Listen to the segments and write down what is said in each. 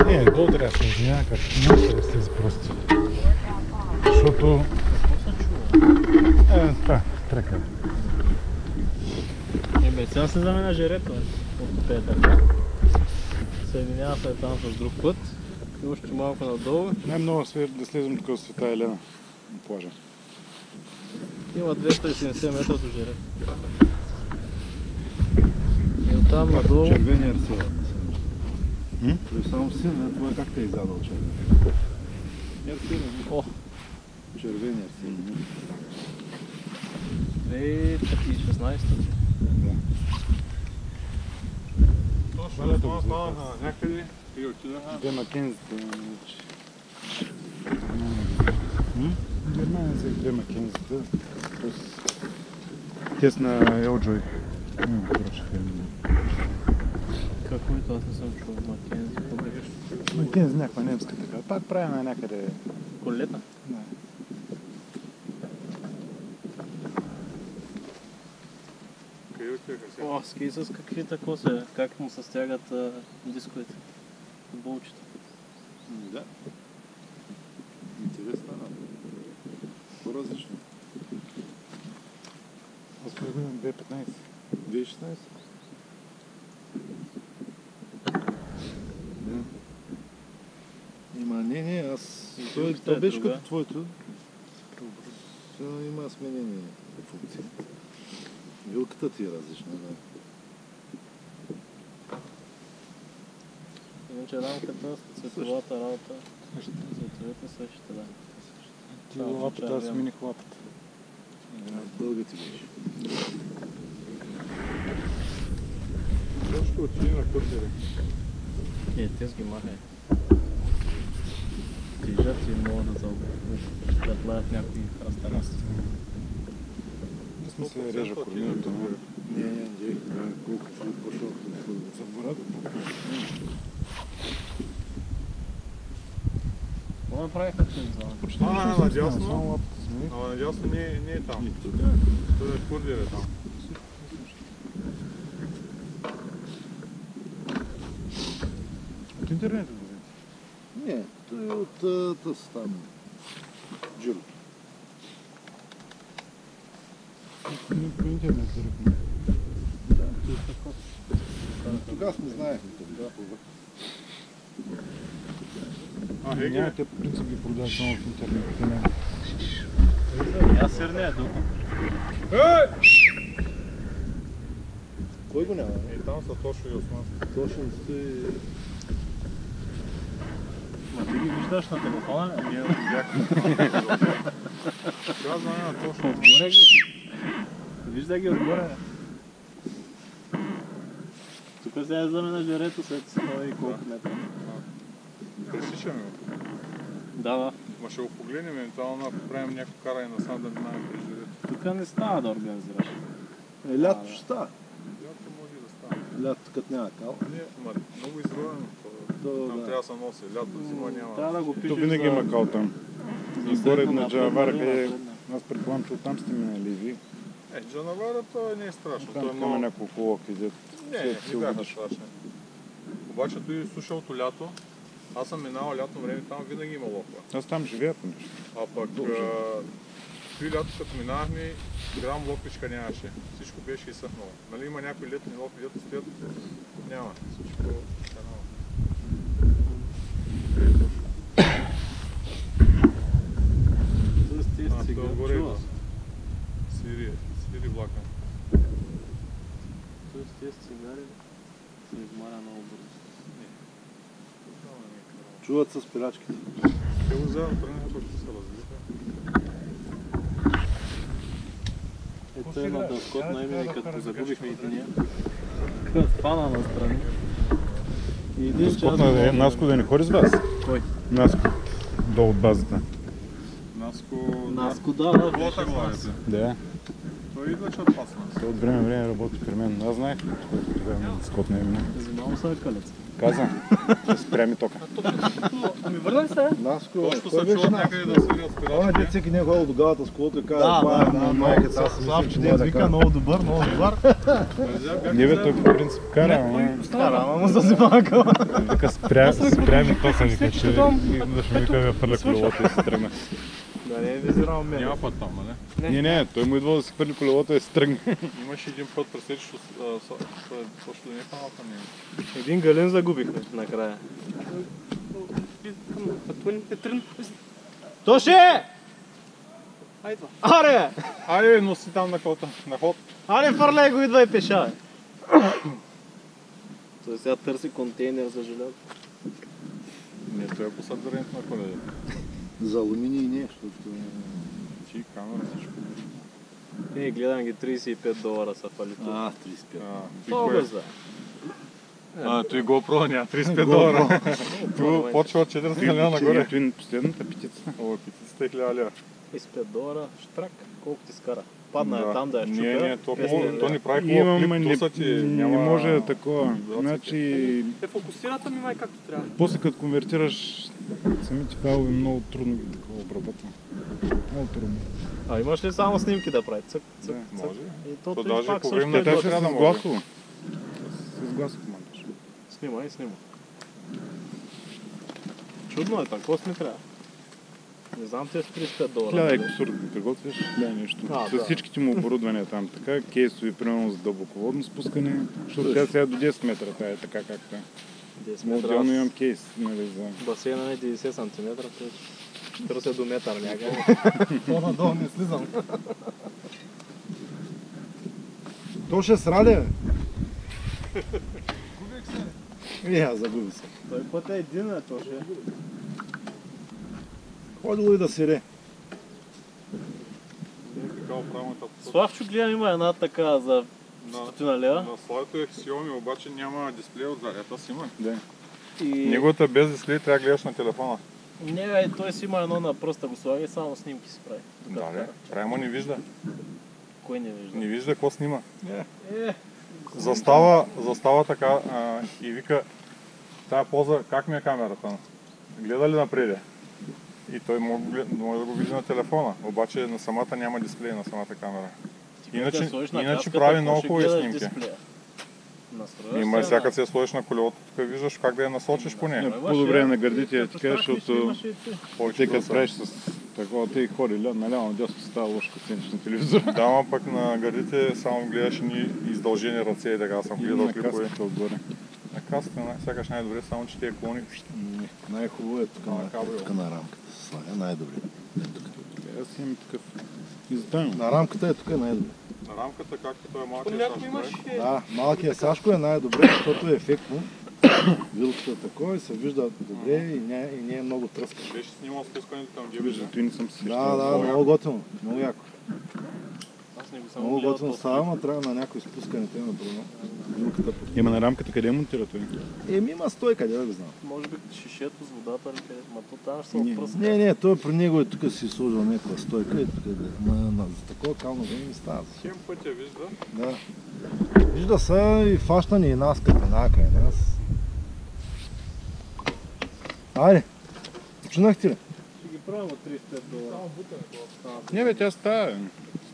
Не, гол трябва да се измия, като няма да слезе просто. Защото... Това, тръка. Сега се замена жерето от Петър. Съединява се там с друг път. И още малко надолу. Най-много да слезем тук от Света Елена на плажа. Има 270 метра до жерето. И оттам надолу... Червения арсенал. Той само син, това как те е издадал червения? О! Червения арсенал. 2016. Точно това някъде и отидаха. Две Макензите. Германия за две Макензите. Тест на Елджой. Какво е това? Аз не съм чул. Макензи. Макензи някаква немска така. Пак правена някъде. Колета? Да. О, ски с какви тако се, как му се стягат дисковете, футболчета. Да. Интересно. По-различно. Аз година 2015. 2016? Да. Има, не, аз... Това беше като твоето. Има сменени функции. Вилката ти е различна, да. Иначе рамката, цветовата работа, цветовете същите, да. Ти лапата, аз смених лапата. Дълга ти беше. Точно отиде на курсери. Те с ги махай. Тежат и могат да заплаят някои храстарасти. Не се режа кормилото. Не, колко си пошъл за бората. Какво направиха тези зона? Надясно, ама надясно не е там. Той е курдире там. От интернета го взети? Не, той е от тъс там. Джирото. По интернет заръкна. Тогава сме знаехме това. Няма те по принцип ги продават само в интернет. Аз сърне дух. Кой го няма? Там са точно и османски. Точно стои... Ма ти ги виждаш на телефона? Ние го видяхме. Сега знаме точно. Отгоре ги. Вижда ги отгоре. Тук сега е заме на жерето след 100 и колко метра. Пресичаме го. Да. Ма ще го погледнем, евентуално ако правим някакво каране насам да минаваме през жерето. Тук не става да организираш. Лято ще става. Лято може и да стане. Лято като няма кал. Много изровено. Там трябва да се носи. Лято, зима няма. Трябва да го То пишеш винаги има кал там. И за горе средно на Джавара, напредна, къде напредна. аз предполагам, че оттам сте минали ви. Джанаварата не е страшно. Той е Там има много... няколко локи, дето Не бяха страшни. Обаче той слушалото лято, аз съм минал лятно време, там винаги има локва. Аз там живея по нещо. А пък той лято като минахме, грам локвичка нямаше. Всичко беше изсъхнало. Нали има някои летни локви, дето стоят? Няма. Всичко канала. Отгоре свири влака. Тоест тези цигари се измаря много бързо. Чуват с пирачките. Те го вземат преди защото се развиха. Ето едната скотна имени, като загубихме единия. Фана настрани. И един час... Наско да не ходи с вас? Кой? Наско. Долу от базата. Наско, да. Плота главите. Да. Той идва, че отпасна. Той от време работи при мен. Аз знаех, че тогава скот не е минал. Занимавам се калец. каза. Ще спрями тока. Ами върна ли се? Наско, Точно той се беше чуват нас. някъде да свирят Оня спирачки. дет всеки не е ходил до галата с колото и казва, това е майката, аз си мислех, че не е така. много добър, много добър. Не бе, той по принцип кара, ама Стара, ама му зазимака. вика спрями тока, вика, че идваш ми вика да фърля колелото и се тръгна. Да не е визирал мен. Няма път там, нали? Не, той му идва да си хвърли колелото и се тръгне. Имаше един път пресечеш също да не хваната ми. Един галин загубихме накрая. Тоше! Айдва. Аре! Айде, носи там на кота, на ход. Аре, фърляй го, идва и пеша. Той сега търси контейнер за желязо. Не, той е по съдържанието на коледа. За алуминий не, защото... Ти, камера, всичко. Гледам ги $35 са фалито. 35. Ти Много кое? бърза. Той GoPro няма $35. Tu почва от 400 лева нагоре. Ето и последната петица. О, петицата е 1000 лева. $35, штрак, колко ти скара? Падна е Да. там да я щупя. Не, то не прави Имам, хубав клип, туса ти не няма... може да такова. Значи, Те фокусират ми май както трябва. после като конвертираш самите файлове, много трудно ги такова обработвам. Много трудно. А имаш ли само снимки да прави? Цък, цък, Да, цък. може. И то То ти даже пак по също време на е Те това ще доста. трябва с да може. гласово. С гласово монтаж. Снимай, снимай. Чудно е, какво ми трябва? Не знам, те с $35. Хиляда и нали? кусор да приготвиш, хиляда нещо. Да. С всичките му оборудвания там, така, кейсови, примерно за дълбоководно спускане, защото тя сега до 10 метра, тя е така както е. 10 Но метра. отделно Аз имам кейс, нали, за... басейна е 90 см, търся до метър някъде. По-надолу не слизам. То ще сраде, бе. Аз загуби се. Той път е един, то ще. Ходило и да сире. Какво правилната посока? Славчо гледам има една така за На 100 лева. на слайдото е Xiaomi, обаче няма дисплей отзад. Ето си има. Да. И... Неговата без дисплей трябва да гледаш на телефона. Не, той си има едно на пръста, го слага и само снимки си прави. Да, не. Правилно не вижда. Кой не вижда? Не вижда какво снима. Е, Застава така и вика, тая поза, как ми е камерата? Гледа ли напреде? И той може да го види на телефона, обаче на самата няма дисплей на самата камера. Иначе прави много хубави снимки. Има сега като се сложиш на колелото, тук виждаш как да я насочиш по нея. По-добре на гърдите, така, защото Повече тъй като да правиш с такова, те ходи наляво, надясно става лошо, като седнеш на телевизор. Да, ама пък на гърдите само гледаш ни издължени ръце и така съм И гледал на клипове. каската отгоре. На касата сякаш най-добре, само че тия клони. Най-хубаво е тук, тук на рамката. Слага най-добре. Аз имам такъв издаем. На рамката е тук най-добре. На рамката, както той е малкият Понякога Сашко, имаш... Да, малкият Сашко е най-добре, защото е ефектно. Вилката такова и се вижда добре и не е много тръска. беше снимал спускането там, где Вижда, вижда. той не съм се Да, много готино. Много яко. Аз не го съм Много гледал готино толкова. става, ама трябва на някой спускане те направо. Вилката по... Има на рамката къде монтира той? Има стой, къде да го знам. Може би шишето с водата или къде, ма то там ще се Не. отпръска. Не, той при него е тук си сложил някаква стойка и тук за такова кално време не става. Хем пътя вижда. Да. Вижда се и фаща ни и нас като нака и нас. Айде, починахте ли? Ще ги правим от $35. Не бе, тя става.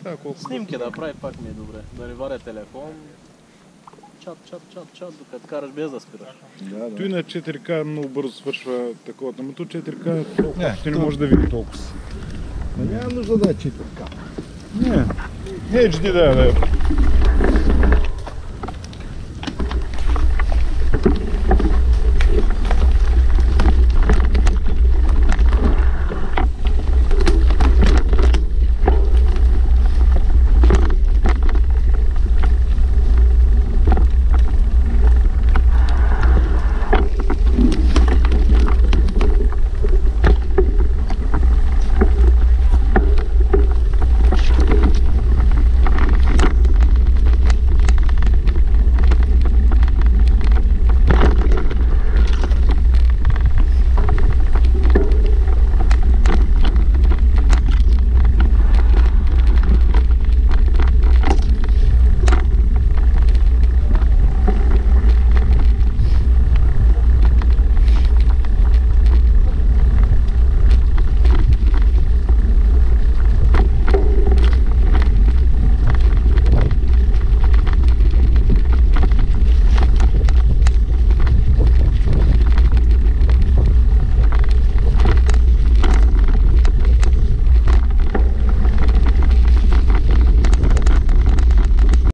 Става колко. Снимки да прави пак ми е добре. Да реваря телефон. Чат, докато караш без да спираш. Да, Той на 4К много бързо свършва такова, но то 4К толкова, Не, ти не то- може да види толкова си. Няма нужда да е 4К. Не, HD да е.